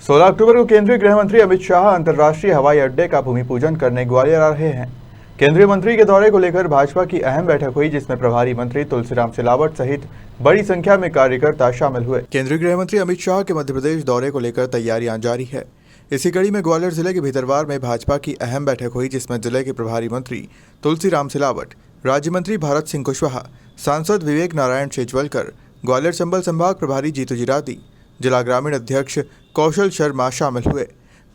16 अक्टूबर को केंद्रीय गृह मंत्री अमित शाह अंतर्राष्ट्रीय हवाई अड्डे का भूमि पूजन करने ग्वालियर आ रहे हैं। केंद्रीय मंत्री के दौरे को लेकर भाजपा की अहम बैठक हुई, जिसमें प्रभारी मंत्री तुलसीराम सिलावट सहित बड़ी संख्या में कार्यकर्ता शामिल हुए। केंद्रीय गृह मंत्री अमित शाह के मध्य प्रदेश दौरे को लेकर तैयारियां जारी है। इसी कड़ी में ग्वालियर जिले के भीतरवार में भाजपा की अहम बैठक हुई, जिसमें जिले के प्रभारी मंत्री तुलसीराम सिलावट, राज्य मंत्री भारत सिंह कुशवाहा, सांसद विवेक नारायण शेजवलकर, ग्वालियर चंबल संभाग प्रभारी जीतू जिराती, जिला ग्रामीण अध्यक्ष कौशल शर्मा शामिल हुए।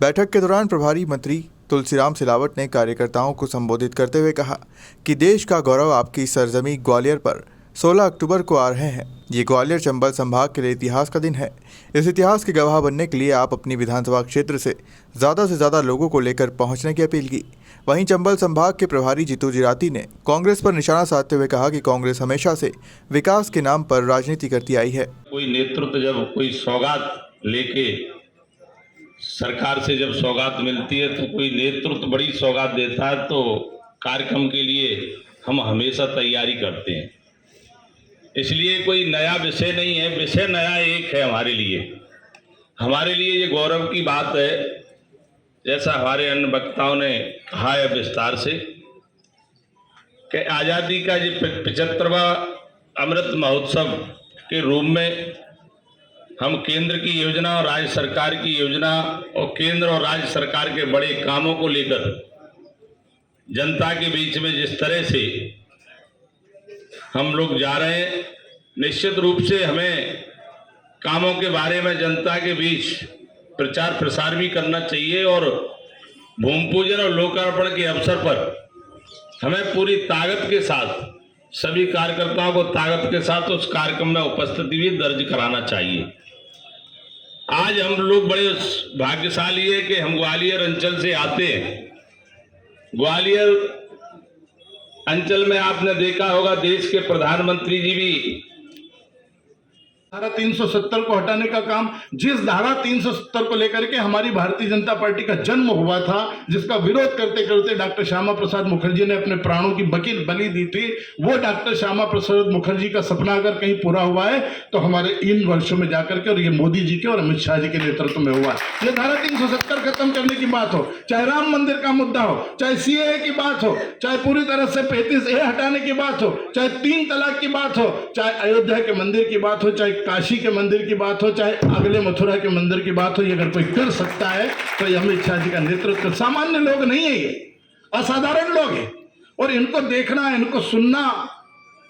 बैठक के दौरान प्रभारी मंत्री तुलसीराम सिलावट ने कार्यकर्ताओं को संबोधित करते हुए कहा कि देश का गौरव आपकी सरजमी ग्वालियर पर 16 अक्टूबर को आ रहे हैं। ये ग्वालियर चंबल संभाग के लिए इतिहास का दिन है। इस इतिहास के गवाह बनने के लिए आप अपनी विधानसभा क्षेत्र से ज़्यादा लोगों को लेकर पहुंचने की अपील की। वहीं चंबल संभाग के प्रभारी जीतू जिराती ने कांग्रेस पर निशाना साधते हुए कहा कि कांग्रेस हमेशा से विकास के नाम पर राजनीति करती आई है। कोई नेतृत्व जब कोई सौगात लेके सरकार से जब सौगात मिलती है तो कोई नेतृत्व बड़ी सौगात देता है, तो कार्यक्रम के लिए हम हमेशा तैयारी करते हैं। इसलिए कोई नया विषय नहीं है, विषय नया एक है हमारे लिए ये गौरव की बात है। जैसा हमारे अन्य वक्ताओं ने कहा है विस्तार से कि आज़ादी का ये 75वां अमृत महोत्सव के रूप में हम केंद्र की योजना और राज्य सरकार की योजना और केंद्र और राज्य सरकार के बड़े कामों को लेकर जनता के बीच में जिस तरह से हम लोग जा रहे हैं, निश्चित रूप से हमें कामों के बारे में जनता के बीच प्रचार प्रसार भी करना चाहिए और भूमि पूजन और लोकार्पण के अवसर पर हमें पूरी ताकत के साथ सभी कार्यकर्ताओं को ताकत के साथ उस कार्यक्रम में उपस्थिति भी दर्ज कराना चाहिए। आज हम लोग बड़े भाग्यशाली है कि हम ग्वालियर अंचल से आते हैं। ग्वालियर अंचल में आपने देखा होगा देश के प्रधानमंत्री जी भी धारा 370 को हटाने का काम, जिस धारा 370 को लेकर के हमारी भारतीय जनता पार्टी का जन्म हुआ था, जिसका विरोध करते करते डॉक्टर श्यामा प्रसाद मुखर्जी ने अपने प्राणों की बलि दी थी, वो डॉक्टर श्यामा प्रसाद मुखर्जी का सपना अगर कहीं पूरा हुआ है तो हमारे इन वर्षों में जाकर के, और ये मोदी जी के और अमित शाह जी के नेतृत्व में हुआ। ये धारा 370 खत्म करने की बात हो, चाहे राम मंदिर का मुद्दा हो, चाहे सीएए की बात हो, चाहे पूरी तरह से 35A हटाने की बात हो, चाहे 3 तलाक की बात हो, चाहे अयोध्या के मंदिर की बात हो, चाहे काशी के मंदिर की बात हो, चाहे अगले मथुरा के मंदिर की बात हो, ये अगर कोई कर सकता है तो ये अमित शाह जी का नेतृत्व। सामान्य लोग नहीं है, ये असाधारण लोग हैं और इनको देखना, इनको सुनना,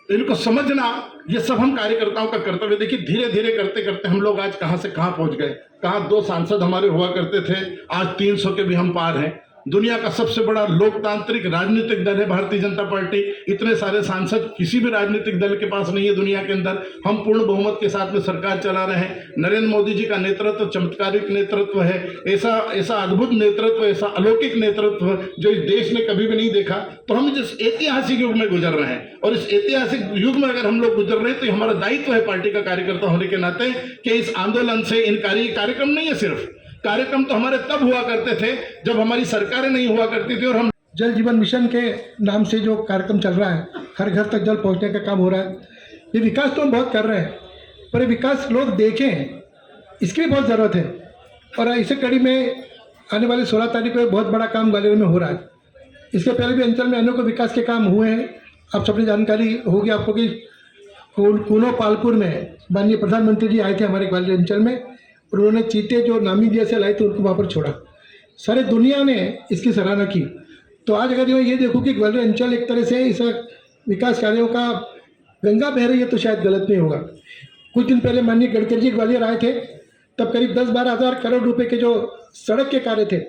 इनको समझना, ये सब हम कार्यकर्ताओं का कर्तव्य। देखिए धीरे धीरे करते करते हम लोग आज कहां से कहां पहुंच गए। कहां 2 सांसद हमारे हुआ करते थे, आज 300 के भी हम पार हैं। दुनिया का सबसे बड़ा लोकतांत्रिक राजनीतिक दल है भारतीय जनता पार्टी। इतने सारे सांसद किसी भी राजनीतिक दल के पास नहीं है दुनिया के अंदर। हम पूर्ण बहुमत के साथ में सरकार चला रहे हैं। नरेंद्र मोदी जी का नेतृत्व चमत्कारिक नेतृत्व है, ऐसा अद्भुत नेतृत्व, ऐसा अलौकिक नेतृत्व जो इस देश ने कभी भी नहीं देखा। तो हम जिस ऐतिहासिक युग में गुजर रहे हैं और इस ऐतिहासिक युग में अगर हम लोग गुजर रहे हैं तो हमारा दायित्व है पार्टी का कार्यकर्ता होने के नाते कि इस आंदोलन से कार्यक्रम नहीं है, सिर्फ कार्यक्रम तो हमारे तब हुआ करते थे जब हमारी सरकारें नहीं हुआ करती थी। और हम जल जीवन मिशन के नाम से जो कार्यक्रम चल रहा है, हर घर तक जल पहुंचने का काम हो रहा है। ये विकास तो हम बहुत कर रहे हैं, पर ये विकास लोग देखें इसकी भी बहुत ज़रूरत है। और इसी कड़ी में आने वाली 16 तारीख को बहुत बड़ा काम ग्वालियर में हो रहा है। इसके पहले भी अंचल में अन्य को विकास के काम हुए हैं। आप सबने जानकारी होगी आपको कि कूनो पालपुर में माननीय प्रधानमंत्री जी आए थे हमारे ग्वालियर अंचल में, और उन्होंने चीते जो नामीबिया से लाए थे उनको वहाँ पर छोड़ा। सारे दुनिया ने इसकी सराहना की। तो आज अगर ये देखूँ कि ग्वालियर अंचल एक तरह से इस विकास कार्यों का गंगा बह रही है तो शायद गलत नहीं होगा। कुछ दिन पहले माननीय गडकरी जी ग्वालियर आए थे, तब करीब 10-12 हज़ार करोड़ रुपए के जो सड़क के कार्य थे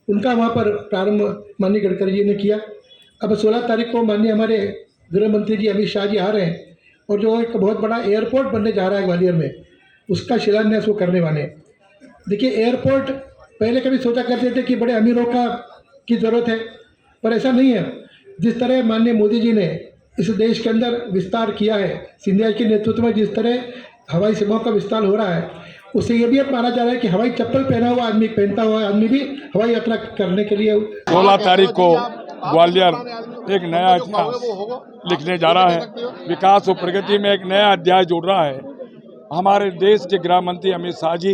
उनका वहाँ पर प्रारंभ माननीय गडकरी जी ने किया। अब 16 तारीख को माननीय हमारे गृह मंत्री जी अमित शाह जी आ रहे हैं और जो एक बहुत बड़ा एयरपोर्ट बनने जा रहा है ग्वालियर में, उसका शिलान्यास वो करने वाले हैं। देखिए एयरपोर्ट पहले कभी सोचा करते थे कि बड़े अमीरों की ज़रूरत है, पर ऐसा नहीं है। जिस तरह माननीय मोदी जी ने इस देश के अंदर विस्तार किया है, सिंधिया के नेतृत्व में जिस तरह हवाई सेवाओं का विस्तार हो रहा है, उससे ये भी अब माना जा रहा है कि हवाई चप्पल पहना हुआ आदमी भी हवाई यात्रा करने के लिए 16 तारीख को ग्वालियर एक नया इतिहास लिखने जा रहा है। विकास और प्रगति में एक नया अध्याय जुड़ रहा है। हमारे देश के गृह मंत्री अमित शाह जी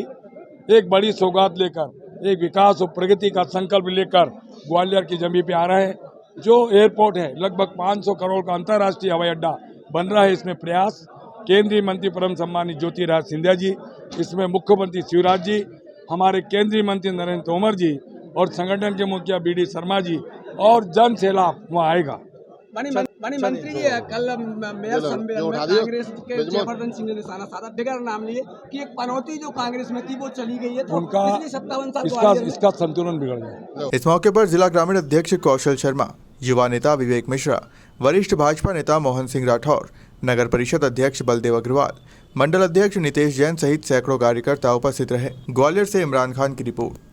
एक बड़ी सौगात लेकर, एक विकास और प्रगति का संकल्प लेकर ग्वालियर की जमीन पे आ रहे हैं। जो एयरपोर्ट है, लगभग 500 करोड़ का अंतर्राष्ट्रीय हवाई अड्डा बन रहा है। इसमें प्रयास केंद्रीय मंत्री परम सम्मानित ज्योतिरादित्य सिंधिया जी, इसमें मुख्यमंत्री शिवराज जी, हमारे केंद्रीय मंत्री नरेंद्र तोमर जी और संगठन के मुखिया BD शर्मा जी और जन सैलाब वहाँ आएगा। मंत्री जी कल मेयर सम्मेलन में कांग्रेस के जयवर्धन सिंह ने निशाना साधा, बिगड़ नाम लिए कि एक पनौती जो कांग्रेस में थी वो चली गई है, तो उनका पिछली 57 साल इसका संतुलन बिगड़ गया। इस मौके पर जिला ग्रामीण अध्यक्ष कौशल शर्मा, युवा नेता विवेक मिश्रा, वरिष्ठ भाजपा नेता मोहन सिंह राठौर, नगर परिषद अध्यक्ष बलदेव अग्रवाल, मंडल अध्यक्ष नितेश जैन सहित सैकड़ों कार्यकर्ता उपस्थित रहे। ग्वालियर से इमरान खान की रिपोर्ट।